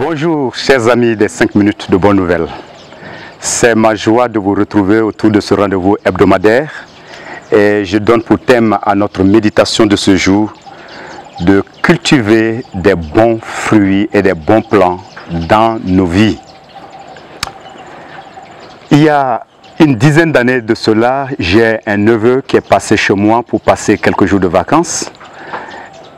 Bonjour chers amis des 5 minutes de bonnes nouvelles. C'est ma joie de vous retrouver autour de ce rendez-vous hebdomadaire et je donne pour thème à notre méditation de ce jour de cultiver des bons fruits et des bons plants dans nos vies. Il y a une dizaine d'années de cela, j'ai un neveu qui est passé chez moi pour passer quelques jours de vacances.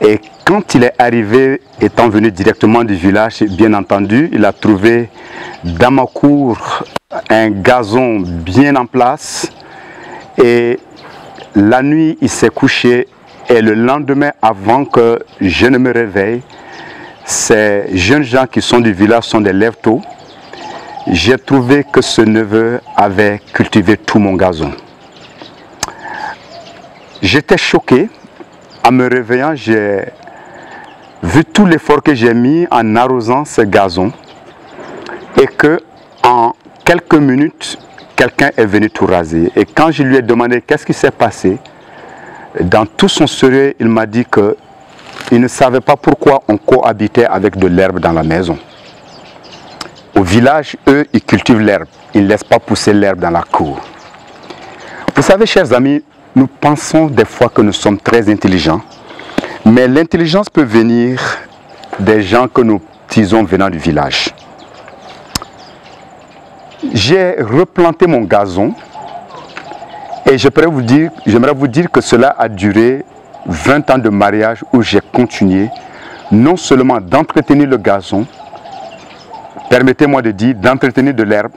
Et quand il est arrivé, étant venu directement du village, bien entendu, il a trouvé dans ma cour un gazon bien en place. Et la nuit, il s'est couché. Et le lendemain, avant que je ne me réveille, ces jeunes gens qui sont du village sont des lève-tôt. J'ai trouvé que ce neveu avait cultivé tout mon gazon. J'étais choqué. En me réveillant, j'ai vu tout l'effort que j'ai mis en arrosant ce gazon et que en quelques minutes, quelqu'un est venu tout raser. Et quand je lui ai demandé qu'est-ce qui s'est passé, dans tout son sérieux, il m'a dit qu'il ne savait pas pourquoi on cohabitait avec de l'herbe dans la maison. Au village, eux, ils cultivent l'herbe. Ils ne laissent pas pousser l'herbe dans la cour. Vous savez, chers amis, nous pensons des fois que nous sommes très intelligents, mais l'intelligence peut venir des gens que nous disons venant du village. J'ai replanté mon gazon et j'aimerais vous dire que cela a duré 20 ans de mariage où j'ai continué non seulement d'entretenir le gazon, permettez-moi de dire d'entretenir de l'herbe,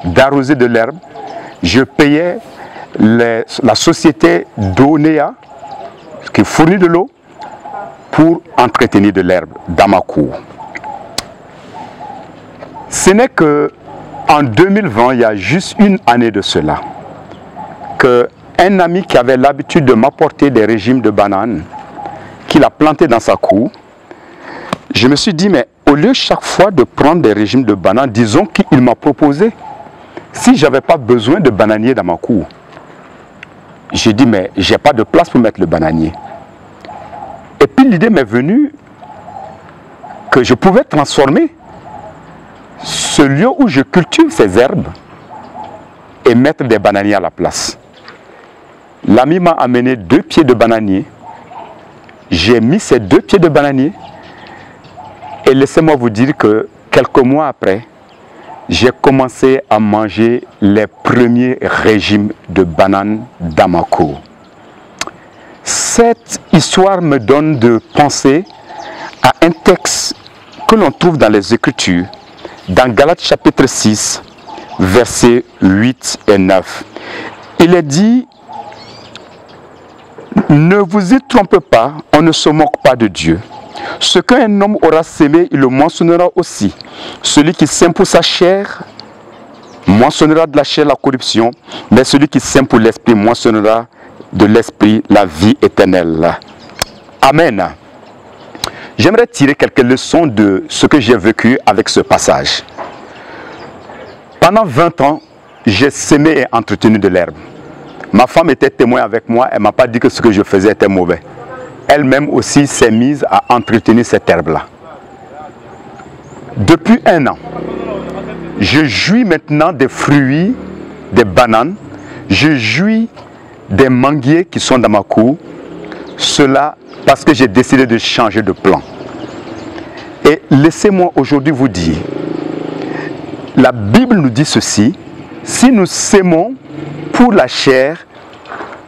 d'arroser de l'herbe. Je payais la société d'Onea qui fournit de l'eau pour entretenir de l'herbe dans ma cour. Ce n'est qu'en 2020, il y a juste une année de cela, qu'un ami qui avait l'habitude de m'apporter des régimes de bananes, qu'il a planté dans sa cour, je me suis dit, mais au lieu chaque fois de prendre des régimes de bananes, disons qu'il m'a proposé, si je n'avais pas besoin de bananier dans ma cour, j'ai dit, mais je n'ai pas de place pour mettre le bananier. Et puis l'idée m'est venue que je pouvais transformer ce lieu où je cultive ces herbes et mettre des bananiers à la place. L'ami m'a amené 2 pieds de bananier. J'ai mis ces 2 pieds de bananier et laissez-moi vous dire que quelques mois après, j'ai commencé à manger les premiers régimes de bananes dans ma cour. Cette histoire me donne de penser à un texte que l'on trouve dans les Écritures, dans Galates chapitre 6, versets 8 et 9. Il est dit, ne vous y trompez pas, on ne se moque pas de Dieu. Ce qu'un homme aura sémé, il le moissonnera aussi. Celui qui sème pour sa chair, moissonnera de la chair la corruption, mais celui qui sème pour l'esprit, moissonnera de l'esprit la vie éternelle. Amen. J'aimerais tirer quelques leçons de ce que j'ai vécu avec ce passage. Pendant 20 ans, j'ai sémé et entretenu de l'herbe. Ma femme était témoin avec moi, elle ne m'a pas dit que ce que je faisais était mauvais. Elle-même aussi s'est mise à entretenir cette herbe-là. Depuis 1 an, je jouis maintenant des fruits, des bananes, je jouis des manguiers qui sont dans ma cour, cela parce que j'ai décidé de changer de plan. Et laissez-moi aujourd'hui vous dire, la Bible nous dit ceci, si nous sémons pour la chair,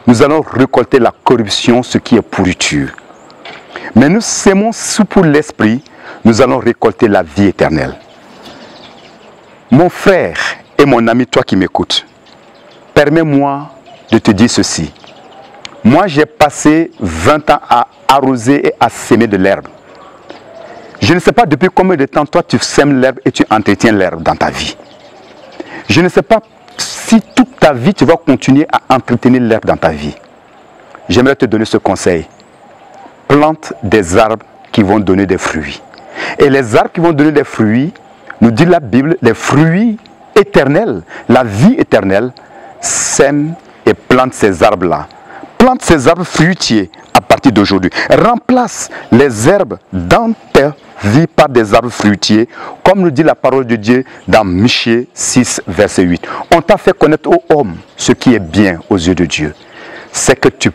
nous allons récolter la corruption, ce qui est pourriture. Mais nous sémons pour l'esprit, nous allons récolter la vie éternelle. Mon frère et mon ami, toi qui m'écoutes, permets-moi de te dire ceci. Moi, j'ai passé 20 ans à arroser et à sémer de l'herbe. Je ne sais pas depuis combien de temps toi tu sèmes l'herbe et tu entretiens l'herbe dans ta vie. Je ne sais pas si toute ta vie tu vas continuer à entretenir l'herbe dans ta vie. J'aimerais te donner ce conseil. Plante des arbres qui vont donner des fruits. Et les arbres qui vont donner des fruits, nous dit la Bible, les fruits éternels, la vie éternelle, sème et plante ces arbres-là. Plante ces arbres fruitiers à partir d'aujourd'hui. Remplace les herbes dans tes vie par des arbres fruitiers, comme nous dit la parole de Dieu dans Michée 6, verset 8. On t'a fait connaître, ô homme, ce qui est bien aux yeux de Dieu. C'est que tu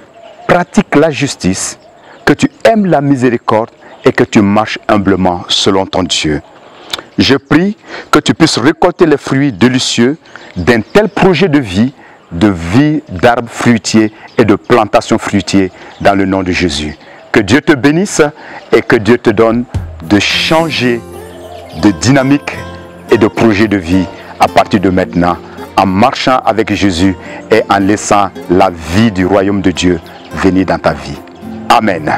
pratiques la justice, que tu aimes la miséricorde et que tu marches humblement selon ton Dieu. Je prie que tu puisses récolter les fruits délicieux d'un tel projet de vie d'arbres fruitiers et de plantations fruitiers dans le nom de Jésus. Que Dieu te bénisse et que Dieu te donne de changer de dynamique et de projet de vie à partir de maintenant, en marchant avec Jésus et en laissant la vie du royaume de Dieu venir dans ta vie. Amen.